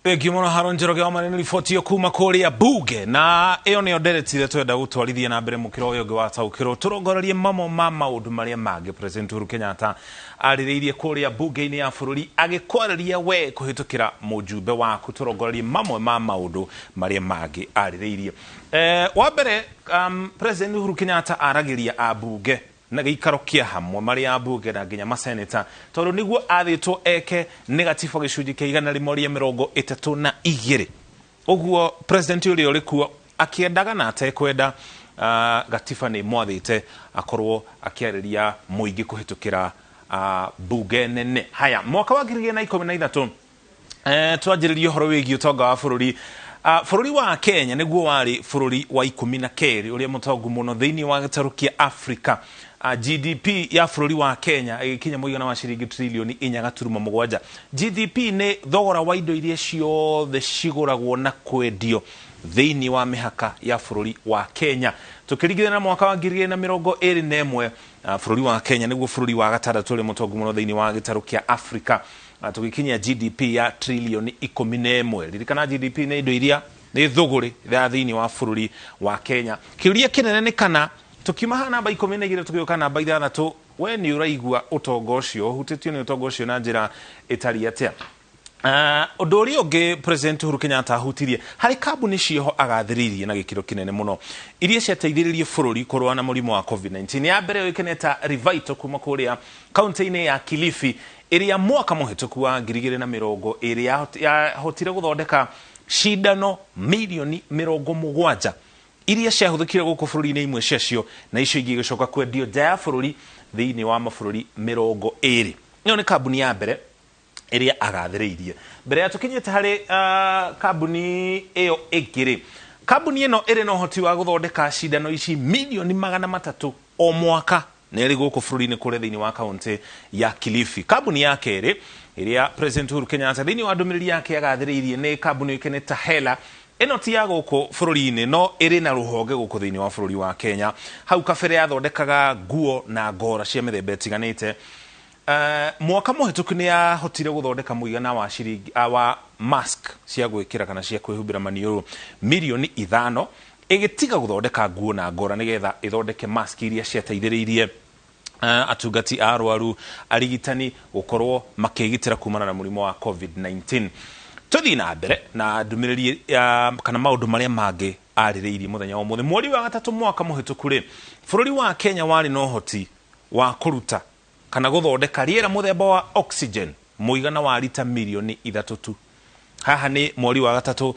Gimono haronjoroge wa maneno riboti yo kuma kuria bunge na iyo niyo nderetire twenda gutwarithia na mbere mukiro uyu wa taukiro turongorerie mamo ma maundu maria mangĩ. President Uhuru Kenyatta arĩrĩirie kuria bunge-inĩ ya bũrũri agĩkwarĩria we kuhitukira mujumbe waku turongorerie mamwe ma maundu maria mangĩ arĩrĩirie. Wa mbere President Uhuru Kenyatta aragiria abunge na gĩikaro kĩa hamwe maria abunge na nginya maseneta tondu niguo athitwo eke negative gĩcunjĩ kĩa 132. Ũguo president ũrĩa ũrĩ kuo akĩendaga na atekwenda gatiba nĩ mwathĩte akorwo akĩarĩria mũingĩ kũhĩtũkĩra bunge nene. Haya, mwaka wa 2013 twanjĩrĩria ũhoro wĩgiĩ ũtonga wa bũrũri. Bũrũri wa Kenya nĩguo warĩ bũrũri wa 12 ũrĩa mũtongu mũno thĩinĩ wa gĩtarũ kĩa Africa. GDP ya bũrũri wa Kenya ĩgĩkinya mũigana wa ciringi trilioni 4.7. GDP nĩ thogora wa indo iria ciothe cigũragwo na kwendio thĩinĩ wa mĩhaka ya bũrũri wa Kenya. Tũkĩringithania na mwaka wa 2021, bũrũri wa Kenya nĩguo bũrũri wa gatandatũ ũrĩa mũtongu mũno thĩinĩ wa gĩtarũ kĩa Africa, tũgĩkinyia GDP ya trilioni 11. Ririkana GDP nĩ indo iria nĩ thũgũrĩ ya thĩinĩ wa bũrũri wa Kenya. Kĩũria kĩnene nĩ kana tukimaha namba 12 tugĩũka namba 6, we nĩ ũraigua ũtonga ũcio ũhutĩtio nĩ ũtonga ũcio na njĩra ĩtariĩ atĩa? Ũndũ ũrĩa ũngĩ President Uhuru Kenyatta ahutirie harĩ kambuni cioho agathĩrĩirie na gĩkĩro kĩnene mũno iria ciateithĩrĩirie bũrũri kũrũa na mũrimũ wa COVID-19. Ya mbere yoĩkaine ta Revito kuma kũrĩa kaunti-inĩ ya Kilifi ĩrĩa mwaka mũhĩtũku wa 2020 yahotire gũthondeka cindano milioni 70 iria ciahũthĩkire gũkũ bũrũri-inĩ imwe ciacio na icio ingĩ igĩcoka kwendio nja ya bũrũri thĩinĩ wa mabũrũri 20. Ĩyo nĩ kambuni ya mbere ĩrĩa agathĩrĩirie. Mbere ya tũkinyĩte harĩ kambuni ĩyo ĩngĩ, kambuni ĩno ĩrĩ na ũhoti wa gũthondeka cindano ici milioni 300 o mwaka na ĩrĩ gũkũ bũrũri-inĩ kũrĩa thĩinĩ wa kaunti ya Kilifi. Kambuni ya kerĩ ĩrĩa President Uhuru Kenyatta thĩinĩ wa ndũmĩrĩri yake agathĩrĩirie nĩ kambuni yoĩkaine ta Hela. Ĩno ti ya gũkũ bũrũri-inĩ no ĩrĩ na rũhonge gũkũ thĩinĩ wa bũrũri wa Kenya. Hau kabere yathondekaga nguo na ngora cia mĩthemba ĩtiganĩte. Mwaka mũhĩtũku nĩ yahotire gũthondeka mũigana wa ciringi wa mask cia gwĩkĩra kana cia kwĩhumbĩra maniũrũ milioni 5, ĩgĩtiga gũthondeka nguo na ngora nĩgetha ĩthondeke mask iria ciateithĩrĩirie atungati a arwaru arigitani gũkorwo makĩgitĩra kumana na mũrimũ wa COVID-19. Tũthiĩ na mbere na ndũmĩrĩri kana maũndũ marĩa mangĩ arĩrĩirie mũthenya wa ũmũthĩ. Mweri wa gatatũ mwaka mũhĩtũku-rĩ, bũrũri wa Kenya warĩ na ũhoti wa kũruta kana gũthondeka rĩera mũthemba wa oxygen mũigana wa lita milioni 3 tu. Haha nĩ mweri wa gatatũ.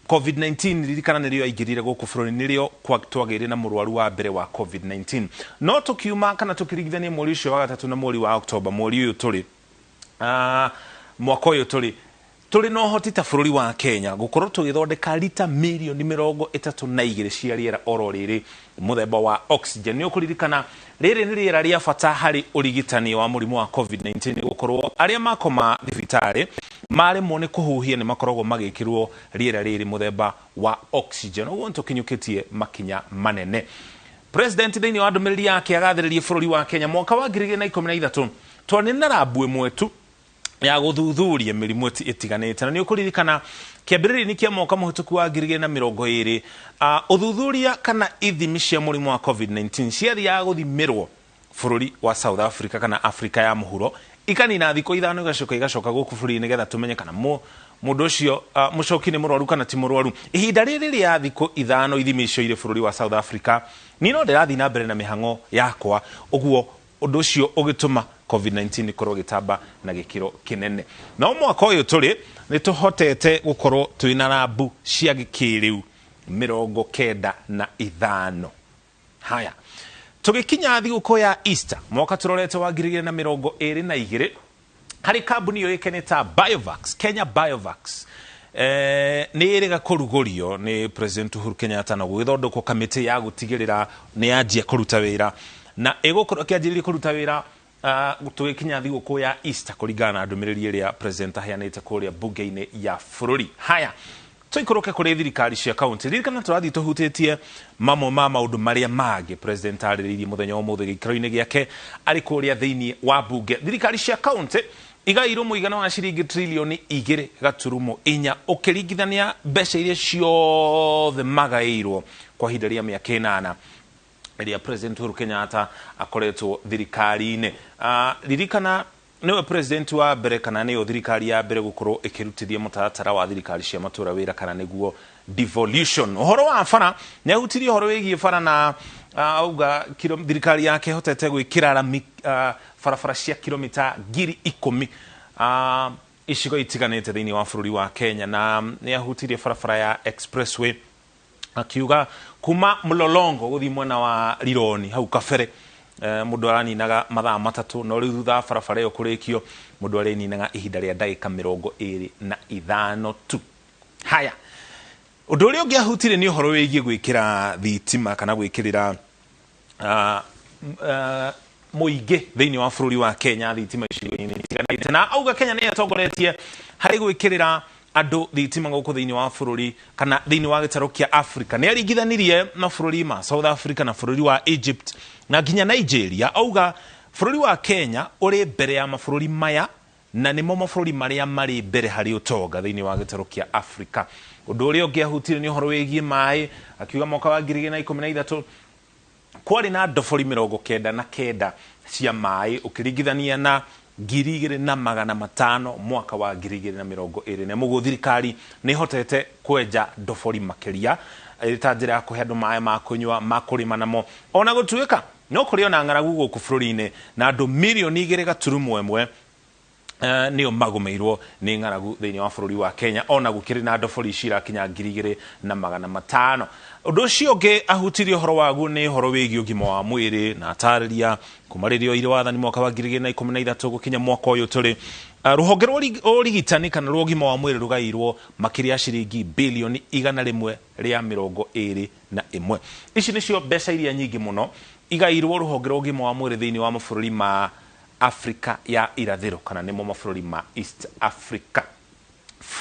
COVID-19 ririkana nĩrĩo aingĩrire gũkũ bũrũri, nĩrĩo twagĩire na mũrwaru wa mbere wa COVID-19. No tũkiuma kana tũkĩringithania mweri ũcio wa gatatũ na mweri wa Oktoba, mweri ũyũ tũrĩ mwaka ũyũ tũrĩ na ũhoti ta bũrũri wa Kenya gũkorwo tũgĩthondeka lita milioni 32 cia rĩera oro rĩrĩ mũthemba wa oxygen. Nĩ ũkũririkana rĩrĩ nĩ rĩera rĩa bata harĩ ũrigitani wa mũrimũ wa COVID-19 gũkorwo arĩa makoma thibitarĩ maremwo nĩ kũhuhia nĩ makoragwo magĩkĩrwo rĩera rĩrĩ mũthemba wa oxygen. Ũguo tũkinyũkĩtie makinya manene. President thĩinĩ wa ndũmĩrĩri yake agathĩrĩirie bũrũri wa Kenya mwaka wa 2013 twarĩ na rambu ĩmwe tu ya gũthuthuria mĩrimũ ĩtiganĩte. Na nĩ ũkũririkana kĩambĩrĩria-inĩ kĩa mwaka mũhĩtũku wa 2020 ũthuthuria kana ithimi cia mũrimũ wa COVID-19 ciathiaga gũthimĩrwo bũrũri wa South Africa kana Africa ya mũhuro, ikanina thikũ 5 igacoka gũkũ bũrũri nĩgetha tũmenye kana mũndũ ũcio mũcoki nĩ mũrwaru kana ti mũrwaru. Ihinda rĩrĩ rĩa thikũ 5 ithimi icio irĩ bũrũri wa South Africa, niĩ no ndĩrathiĩ na mbere na mĩhang'o yakwa. Ũguo ũndũ ũcio ũgĩtũma COVID-19 korwo gĩtamba na gĩkĩro kĩnene. No mwaka ũyũ tũrĩ nĩ tũhotete gũkorwo twĩ na rambu cia gĩkĩrĩu 95. Haya, tũgĩkinya thigũkũ ya Easter mwaka tũrorete wa 2022 harĩ kambuni yoĩkaine ta Biovax, Kenya Biovax. Nĩ ĩrĩga kũrugũrio nĩ President Uhuru Kenyatta na gũgĩthondekwo kamĩtĩ ya gũtigĩrĩra nĩ yanjia kũruta wĩra na ĩgũkorwo kĩanjĩrĩria kũruta wĩra tũgĩkinya thigũkũ ya Easter kũringana na ndũmĩrĩri ĩrĩa President aheanĩte kũrĩa bunge-inĩ ya bũrũri. Haya, tũikũrũke kũrĩ thirikari cia kaunti. Ririkana tũrathiĩ tũhutĩtie mamwe ma maũndũ marĩa mangĩ President arĩrĩirie mũthenya wa ũmũthĩ gĩikaro-inĩ gĩake arĩ kũrĩa thĩinĩ wa bunge. Thirikari cia kaunti igairwo mũigana wa ciringi trilioni 2.4 ũkĩringithania mbeca iria ciothe magaĩirwo kwa ihinda rĩa mĩaka 8 iria President Uhuru Kenyatta akoretwo thirikari-inĩ. Ririkana niwe president wa mbere kana nĩyo thirikari ya mbere gũkorwo ĩkĩrutithia mũtaratara wa thirikari cia matũra wĩra kana nĩguo devolution. Ũhoro wa bara nĩahutirie ũhoro wĩgiĩ bara na auga thirikari yake hotete gwĩkĩra barabara cia kilomita 10,000 icigo itiganĩte thĩinĩ wa bũrũri wa Kenya, na nĩahutirie barabara ya expressway akiuga kuma Mlolongo gũthiĩ mwena wa Rironi hau kabere mũndũ araninaga mathaa 3 no rĩu thutha barabara ĩyo kũrĩkio mũndũ araninaga ihinda rĩa ndagĩka 25 tu. Haya, ũndũ ũrĩa ũngĩ ahutirie nĩ ũhoro wĩgiĩ gwĩkĩra thitima kana gwĩkĩrĩra mũingĩ thĩinĩ wa bũrũri wa Kenya thitima icigo-inĩ itiganĩte, na auga Kenya nĩ atongoretie harĩ gwĩkĩrĩra andũ thitima gũkũ thĩinĩ wa bũrũri kana thĩinĩ wa gĩtarũ kĩa Africa. Nĩ aringithanirie mabũrũri ma South Africa na bũrũri wa Egypt na nginya Nigeria. Auga bũrũri wa Kenya ũrĩ mbere ya mabũrũri maya na nĩmo mabũrũri marĩa marĩ mbere harĩ ũtonga thĩinĩ wa gĩtarũ kĩa Africa. Ũndũ ũrĩa ũngĩ ahutirie nĩ ũhoro wĩgiĩ maĩ, akiuga mwaka wa 2013 kwarĩ na ndobori 99 cia maĩ ũkĩringithania na 2,500 mwaka wa 2021. Thirikari nĩ hotete kwenja ndobori makĩria ta njĩra ya kũhe andũ maĩ ma kũnyua ma kũrĩma namo, ona gũtuĩka no kũrĩ ona ng'aragu gũkũ bũrũri-inĩ na andũ milioni 2.1 nĩo magũmĩirwo nĩ ng'aragu thĩinĩ wa bũrũri wa Kenya, ona gũkĩrĩ na ndobori cirakinya 2,500. Ũndũ ũcio ũngĩ ahutirie ũhoro waguo nĩ ũhoro wĩgiĩ ũgima wa mwĩrĩ na atarĩria kuma rĩrĩa oire wathani mwaka wa 2013 gũkinya mwaka ũyũ tũrĩ rũhonge rwa ũrigitani kana rwa ũgima wa mwĩrĩ rũgaĩirwo makĩria ciringi bilioni 121. Ici nĩcio mbeca iria nyingĩ mũno igaĩirwo rũhonge rwa ũgima wa mwĩrĩ thĩinĩ wa mabũrũri ma Afrika ya irathĩro kana nĩmo mabũrũri ma East Africa.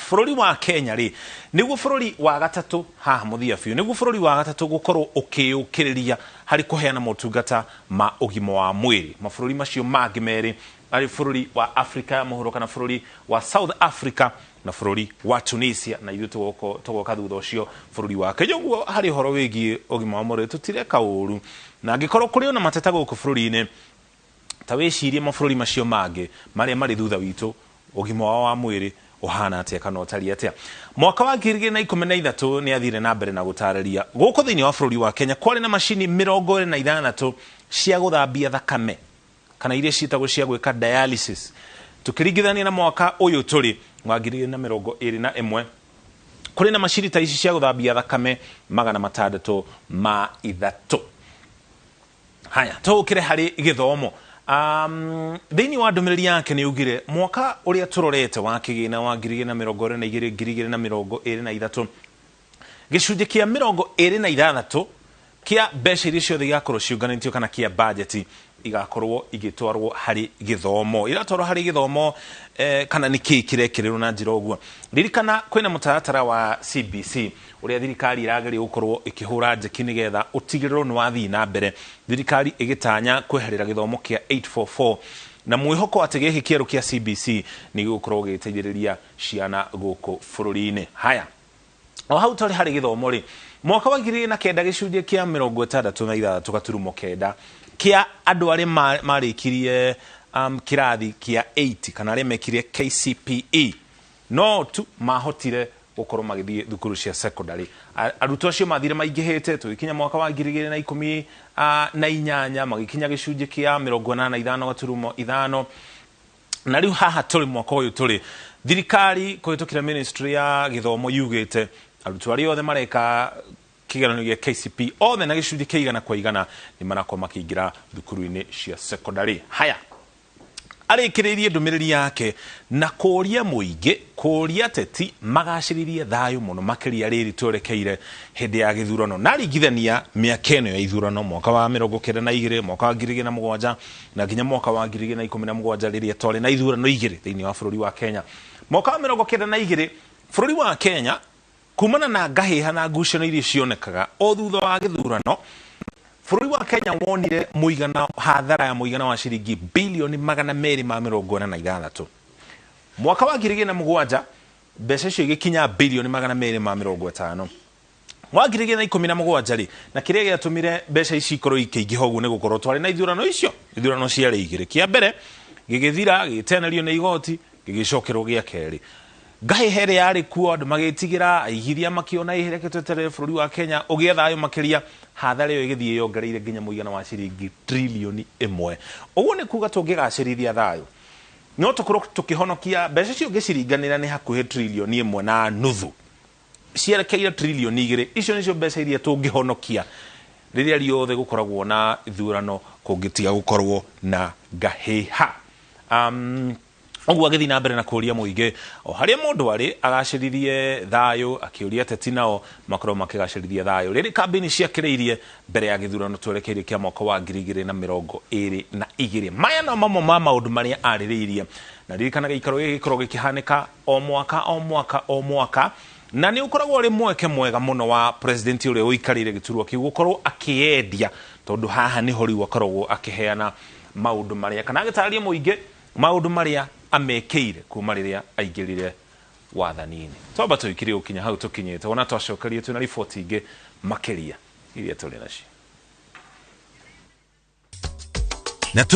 Bũrũri wa Kenya rĩ nĩguo bũrũri wa gatatũ haha mũthia biũ, nĩguo bũrũri wa gatatũ gũkorwo ũkĩũkĩrĩria harĩ kũheana motungata ma ũgima wa mwĩrĩ. Mabũrũri macio mangĩ merĩ arĩ bũrũri wa Afrika ya mũhuro kana bũrũri wa South Africa na bũrũri wa Tunisia, na ithuĩ tũgoka thutha ũcio bũrũri wa Kenya. Ũguo harĩ ũhoro wĩgiĩ ũgima wa mwĩrĩ tũtireka ũru, na angĩkorwo kũrĩ ona mateta gũkũ bũrũri-inĩ ta wĩcirie mabũrũri macio mangĩ marĩa marĩ thutha witũ ũgima wao wa mwĩrĩ ũhana atĩa kana ũtariĩ atĩa. Mwaka wa 2013 nĩ athire na mbere na gũtarĩria gũkũ thĩinĩ wa bũrũri wa Kenya kwarĩ na macini 26 cia gũthambia thakame kana iria ciĩtagwo cia gwĩka dialysis, tukĩringithania na mwaka ũyũ tũrĩ wa 2021 kũrĩ na macini ta ici cia gũthambia thakame 603. Haya, tũkĩre harĩ gĩthomo. Thĩinĩ wa ndũmĩrĩri yake nĩ augire mwaka ũrĩa tũrorete wa kĩgĩna wa 2022-2023 gĩcunjĩ kĩa 26 kĩa mbeca iria ciothe igakorwo ciũnganĩtio kana kĩa bajeti igakorwo igĩtwarwo harĩ gĩthomo, iratwarwo harĩ gĩthomo kana nĩ kĩĩ kĩrekĩrĩrwo na njĩra ũguo. Ririkana kwĩna mũtaratara wa CBC ũrĩa thirikari irageria gũkorwo ĩkĩhũra njeki nĩgetha ũtigĩrĩrwo nĩ wathiĩ na mbere, thirikari ĩgĩtanya kweherera gĩthomo kĩa 844 na mwĩhoko atĩ gĩkĩ kĩerũ kĩa CBC nĩ gĩgũkorwo gĩgĩteithĩrĩria ciana gũkũ bũrũri-inĩ. Haya, o hau tũrĩ harĩ gĩthomo rĩ, mwaka wa 2009 gĩcunjĩ kĩa 66.9 kĩa andũ arĩa marĩkirie kĩrathi kĩa 8 kana arĩa mekire KCPE no tu mahotire gũkorwo magĩthiĩ thukuru cia secondary. Arutwo acio mathire maingĩhĩte tũgĩkinya mwaka wa 2018 magĩkinya gĩcunjĩ kĩa 85.5 na rĩu haha tũrĩ mwaka ũyũ tũrĩ thirikari kũhĩtũkĩra ministry ya gĩthomo yugĩte arutwo arĩa othe mareka kĩgeranio gĩa KCPE othe na gĩcunjĩ kĩa 100% nĩ marakorwo makĩingĩra thukuru-inĩ cia secondary. Haya, arĩkĩrĩirie ndũmĩrĩri yake na kũria mũingĩ kũria teti magacĩririe thayũ mũno makĩria rĩrĩ twerekeire hĩndĩ ya gĩthurano na ringithania mĩaka ĩno ya ithurano mwaka wa 1992 mwaka wa 2007 na nginya mwaka wa 2017 rĩrĩa twarĩ na ithurano igĩrĩ thĩinĩ wa bũrũri wa Kenya. Mwaka wa 1992 bũrũri wa Kenya kumana na ngahĩha na ngucanio iria cionekaga o thutha wa gĩthurano, bũrũri wa Kenya wonire mũigana hathara ya mũigana wa ciringi bilioni 246 mwaka wa 2007 mbeca icio igikinya bilioni 250 wa 2017 ri na kiria giatumire mbeca ici ikorwo ikĩingĩha ũguo nĩ gũkorwo twarĩ na ithurano icio ithurano ciarĩ igĩrĩ kia mbere gĩgĩthira gĩtenerio nĩ igoti gĩgĩcokerwo gĩa kerĩ ngahehere yarĩ kuo andũ magĩtigira aigithia makiona ihereke tweterere bũrũri wa Kenya ũgĩe thayũ makĩria hathara ĩyo ĩgĩthiĩ yongereire nginya mũigana wa ciringi trilioni 1 ũguo nĩ kuga tũngĩgacĩrithia thayũ no tũkorwo tũkĩhonokia mbeca icio ngĩciringanĩra nĩ hakuhĩ trilioni 1 na nuthu cierekeire trilioni 2 icio nĩcio mbeca iria tũngĩhonokia rĩrĩa riothe gũkoragwo na ithurano kũngĩtiga gũkorwo na ngahĩha ũguo agĩthiĩ na mbere na kũria mũingĩ o harĩa mũndũ arĩ agacĩrithie thayũ akĩũria ateti nao makorwo makĩgacĩrithia thayũ rĩrĩ kambĩini ciakĩrĩirie mbere ya gĩthurano twerekeire kĩa mwaka wa 2022 maya no mamwe ma maũndũ marĩa arĩrĩirie na ririkanaga ikaro gĩgĩkorwo gĩkĩhanĩka o mwaka na nĩ ũkoragwo ũrĩ mweke mwega mũno wa president ũrĩa ũikarĩire gĩturwa kĩu gũkorwo akĩendia tondũ haha nĩho rĩu akoragwo akĩheana maũndũ marĩa kana agĩtarĩria mũingĩ maũndũ marĩa amekeire kuma rĩrĩa aingĩrire wathaninĩ twamba tũikire ũkinya hau tũkinyĩte ona twacokerie twĩna riboti ingĩ makĩria iria tũrĩ nacio